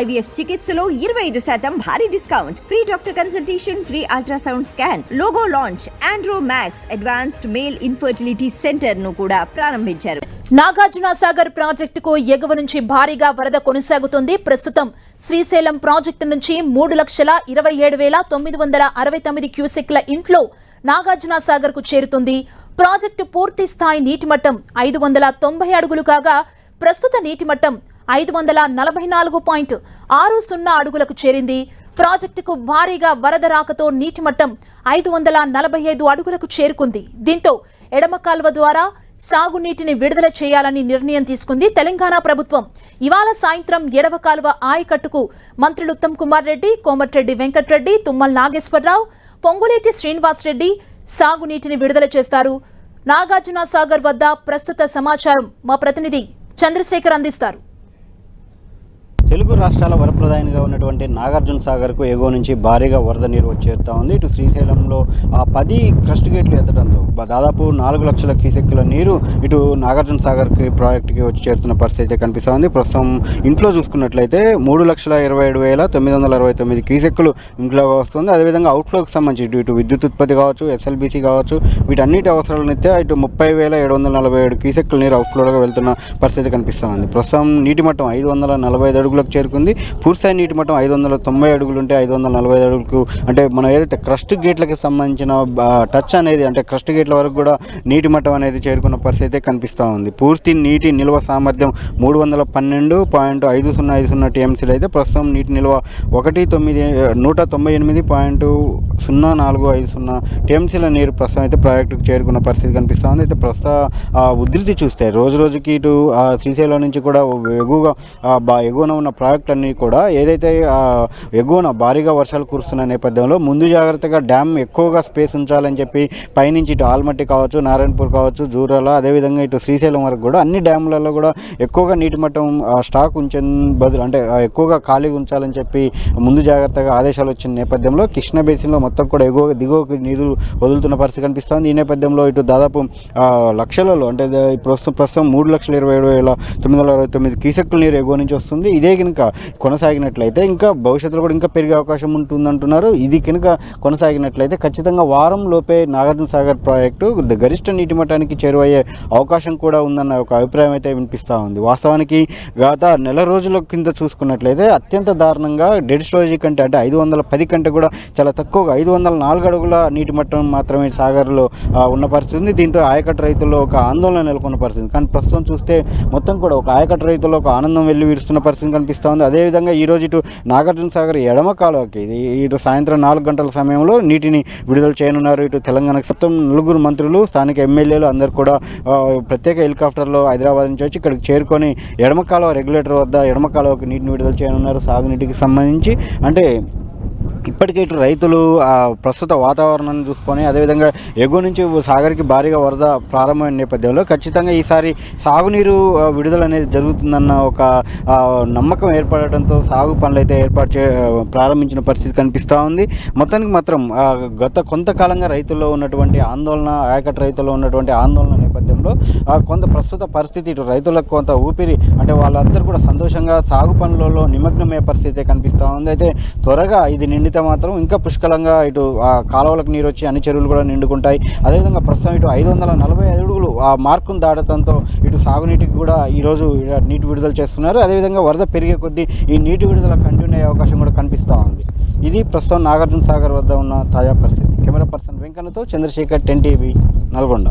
IVF చికిత్సలో 25% భారీ discount, free doctor consultation, free ultrasound scan, logo launch, Andro max advanced male infertility centre ను కూడా ప్రారంభించారు. నాగార్జున సాగర్ ప్రాజెక్టుకు ఎగువ నుంచి భారీగా వరద కొనసాగుతుంది. ప్రస్తుతం శ్రీశైలం ప్రాజెక్టు నుంచి 3,27,969 క్యూసెక్ల ఇన్ఫ్లో నాగార్జున సాగర్ కు చేరుతుంది. ప్రాజెక్టు పూర్తి స్థాయి నీటి మట్టం 590 అడుగులు కాగా ప్రస్తుత నీటి మట్టం 544.60 అడుగులకు చేరింది. ప్రాజెక్టుకు భారీగా వరద రాకతో నీటి మట్టం 545 అడుగులకు చేరుకుంది. దీంతో ఎడమ కాల్వ ద్వారా సాగునీటిని విడుదల చేయాలని నిర్ణయం తీసుకుంది తెలంగాణ ప్రభుత్వం. ఇవాళ సాయంత్రం ఎడవ కాలువ ఆయకట్టుకు మంత్రులు ఉత్తమ్ కుమార్ రెడ్డి, కోమటిరెడ్డి వెంకటరెడ్డి, తుమ్మల నాగేశ్వరరావు, పొంగులేటి శ్రీనివాసరెడ్డి సాగునీటిని విడుదల చేస్తారు. నాగార్జున సాగర్ వద్ద ప్రస్తుత సమాచారం మా ప్రతినిధి చంద్రశేఖర్ అందిస్తారు. తెలుగు రాష్ట్రాల వరప్రదాయంగా ఉన్నటువంటి నాగార్జున సాగర్కు ఎగువ నుంచి భారీగా వరద నీరు వచ్చేరుతా ఉంది. ఇటు శ్రీశైలంలో 10 క్రస్ట్ గేట్లు ఎత్తడంతో దాదాపు 4 లక్షల క్యూసెక్కుల నీరు ఇటు నాగార్జున సాగర్కి ప్రాజెక్టుకి వచ్చి చేరుతున్న పరిస్థితి అయితే కనిపిస్తూ ఉంది. ప్రస్తుతం ఇంట్లో చూసుకున్నట్లయితే 3,27,969 క్యూసెక్కులు ఇంట్లోగా వస్తుంది. అదేవిధంగా అవుట్ఫ్లోకి సంబంధించి ఇటు విద్యుత్ ఉత్పత్తి కావచ్చు, SLBC కావచ్చు, వీటన్నిటి అవసరాలనైతే ఇటు 30,747 క్యూసెక్కుల నీరు అవుట్ఫ్లోగా వెళ్తున్న పరిస్థితి కనిపిస్తూ ఉంది. ప్రస్తుతం నీటి మట్టం 545 అడుగులకు చేరుకుంది. పూర్తిస్థాయి నీటి మట్టం 590 అడుగులు ఉంటే 545 అడుగులకు అంటే మనం ఏదైతే క్రస్ట్ గేట్లకి సంబంధించిన టచ్ అనేది అంటే క్రస్ట్ గేట్ల వరకు కూడా నీటి మట్టం అనేది చేరుకున్న పరిస్థితి కనిపిస్తూ ఉంది. పూర్తి నీటి నిల్వ సామర్థ్యం 312.5050 TMCలు అయితే ప్రస్తుతం నీటి నిల్వ 198.045 TMCల నీరు ప్రస్తుతం అయితే ప్రాజెక్టుకు చేరుకున్న పరిస్థితి కనిపిస్తూ ఉంది. అయితే ప్రస్తుత ఉధృతి చూస్తే రోజు రోజుకి ఇటు శ్రీశైలం నుంచి కూడా ఎగువన ఉన్న ప్రాజెక్టులన్నీ కూడా ఏదైతే ఎగువన భారీగా వర్షాలు కురుస్తున్న నేపథ్యంలో ముందు జాగ్రత్తగా డ్యామ్ ఎక్కువగా స్పేస్ ఉంచాలని చెప్పి పైనుంచి ఇటు ఆల్మట్టి కావచ్చు, నారాయణపూర్ కావచ్చు, జూరాల, అదేవిధంగా ఇటు శ్రీశైలం వరకు కూడా అన్ని డ్యాములలో కూడా ఎక్కువగా నీటి మట్టం స్టాక్ ఉంచే బదులు అంటే ఎక్కువగా ఖాళీగా ఉంచాలని చెప్పి ముందు జాగ్రత్తగా ఆదేశాలు వచ్చిన నేపథ్యంలో కృష్ణా బేసిన్లో మొత్తం కూడా దిగువకి నీరు వదులుతున్న పరిస్థితి కనిపిస్తుంది. ఈ నేపథ్యంలో ఇటు దాదాపు లక్షలలో అంటే ప్రస్తుతం 3,27,969 క్యూసెక్కుల నీరు ఎగువ నుంచి వస్తుంది. ఇదే కనుక కొనసాగినట్లయితే ఇంకా భవిష్యత్తులో కూడా ఇంకా పెరిగే అవకాశం ఉంటుందంటున్నారు. ఇది కనుక కొనసాగినట్లయితే ఖచ్చితంగా వారం లోపే నాగార్జున సాగర్ ప్రాజెక్టు గరిష్ట నీటి మట్టానికి చేరువయ్యే అవకాశం కూడా ఉందన్న ఒక అభిప్రాయం అయితే వినిపిస్తూ ఉంది. వాస్తవానికి గత నెల రోజుల కింద చూసుకున్నట్లయితే అత్యంత దారుణంగా డెడ్ స్టోరేజ్ కంటే అంటే 510 కంటే కూడా చాలా తక్కువగా 504 అడుగుల నీటి మట్టం మాత్రమే సాగర్లో ఉన్న పరిస్థితి ఉంది. దీంతో ఆయకట్టు రైతుల్లో ఒక ఆందోళన నెలకొన్న పరిస్థితి. కానీ ప్రస్తుతం చూస్తే మొత్తం కూడా ఒక ఆయకట్టు రైతుల్లో ఒక ఆనందం వెళ్ళి వీరుస్తున్న పరిస్థితి కనిపిస్తూ ఉంది. అదేవిధంగా ఈరోజు ఇటు నాగార్జున సాగర్ ఎడమ కాలువకి ఇటు సాయంత్రం 4 గంటల సమయంలో నీటిని విడుదల చేయనున్నారు. ఇటు తెలంగాణకు మొత్తం 4 మంత్రులు, స్థానిక ఎమ్మెల్యేలు అందరూ కూడా ప్రత్యేక హెలికాప్టర్లో హైదరాబాద్ నుంచి వచ్చి ఇక్కడికి చేరుకొని ఎడమ కాలువ రెగ్యులేటర్ వద్ద ఎడమ కాలువకి నీటిని విడుదల చేయనున్నారు. సాగునీటికి సంబంధించి అంటే ఇప్పటికే ఇటు రైతులు ప్రస్తుత వాతావరణాన్ని చూసుకొని అదేవిధంగా ఎగువ నుంచి సాగర్కి భారీగా వరద ప్రారంభమైన నేపథ్యంలో ఖచ్చితంగా ఈసారి సాగునీరు విడుదల అనేది జరుగుతుందన్న ఒక నమ్మకం ఏర్పడటంతో సాగు పనులు అయితే ప్రారంభించిన పరిస్థితి కనిపిస్తూ ఉంది. మొత్తానికి మాత్రం గత కొంతకాలంగా రైతుల్లో ఉన్నటువంటి ఆందోళన, ఆయకట్టు రైతుల్లో ఉన్నటువంటి ఆందోళన నేపథ్యంలో కొంత ప్రస్తుత పరిస్థితి ఇటు రైతులకు కొంత ఊపిరి అంటే వాళ్ళందరూ కూడా సంతోషంగా సాగు పనులలో నిమగ్నమయ్యే పరిస్థితి కనిపిస్తూ ఉంది. అయితే త్వరగా ఇది నిండితే మాత్రం ఇంకా పుష్కలంగా ఇటు కాలువలకు నీరు వచ్చి అన్ని చెరువులు కూడా నిండుకుంటాయి. అదేవిధంగా ప్రస్తుతం ఇటు 540 అడుగులు ఆ మార్కును దాటడంతో ఇటు సాగునీటికి కూడా ఈరోజు నీటి విడుదల చేస్తున్నారు. అదేవిధంగా వరద పెరిగే కొద్దీ ఈ నీటి విడుదల కంటిన్యూ అయ్యే అవకాశం కూడా కనిపిస్తూ ఉంది. ఇది ప్రస్తుతం నాగార్జున సాగర్ వద్ద ఉన్న తాజా పరిస్థితి. కెమెరా పర్సన్ వెంకన్నతో చంద్రశేఖర్, 10 TV, నల్గొండ.